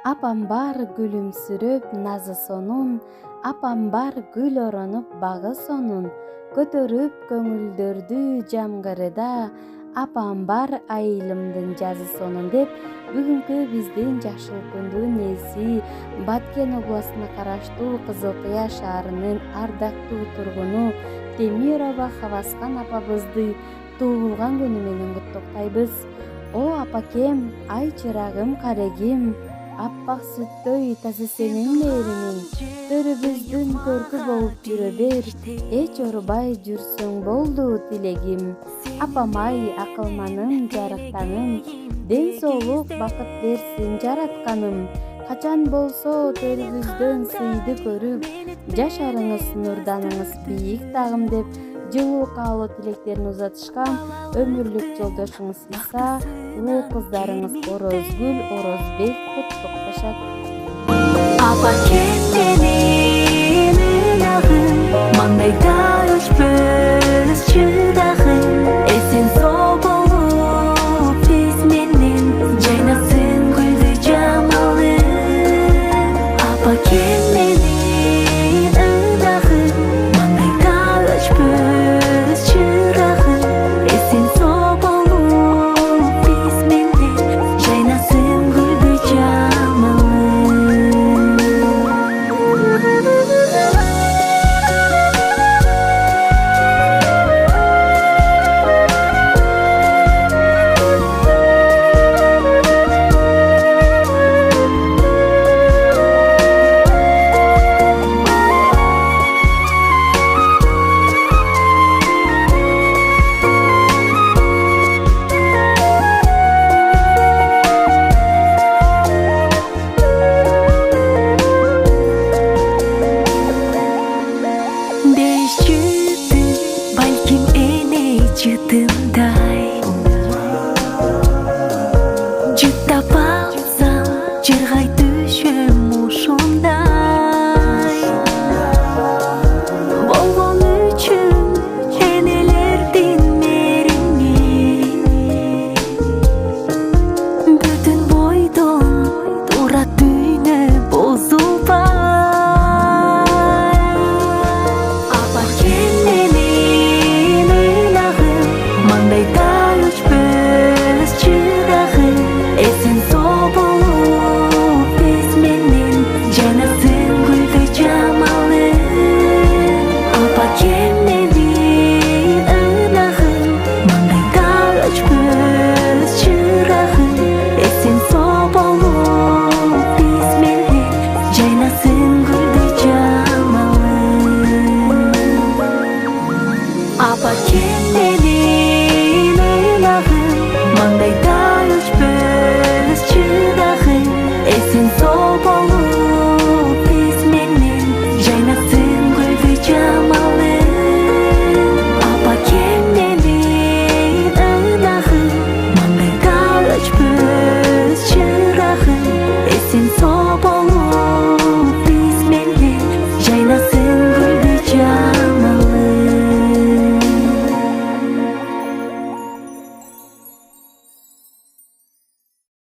Апам бар күлүмсүрөп назы сонун, апам бар гүл оронуп багы сонун, көтөрүп көңүлдөрдү жамгырыда, апам бар айылымдын жазы сонун деп бүгүнкү биздин Жашыл күндүн ээси Баткен областына караштуу Кызыл Кыя шаарынын ардактуу тургуну Темирова Хаваскан апабызды туулган күнү менен куттуктайбыз. О апакем, ай чырагым карегим, аппак сүттөй таза сенин мээримиң, төрүбүздүн көркү болуп жүрө бер, эч оорубай жүрсөң болду тилегим. Апам-ай, акылманым, жарыктаным, ден соолук бакыт берсин жаратканым. Качан болсо төрүбүздөн сыйды көрүп, жашарыңыз нурданыңыз бийик дагым деп жылуу каалоо тилектерин узатышкан өмүрлүк жолдошуңуз Иса, улуу кыздарыңыз Орозгүл, Орозбек куттукташат. Апакем менин ынагым, маңдайда өчпөс чырагым, эсен соо болуп биз менен жайнасын гүлдү жамалым. Апакем менин ынагым, маңдайда өчпөс чырагым, эсен соо болуп биз менен жайнасын гүлдү жамалым. Балким эне жытындай, жыттап алсам жыргай түшөм ушундай. Болгон үчүн энелердин мээрими, бүтүн бойдон турат дүйнө бозулбай. Маңдайда өчпөс чырагым, эсен соо болуп биз менен жайнасын гүлдү жамалым. Апакем менин ынагым, маңдайда өчпөс чырагым, эсен соо болуп биз менен жайнасын гүлдү жамалым. Апакем менин ынагым, маңдайда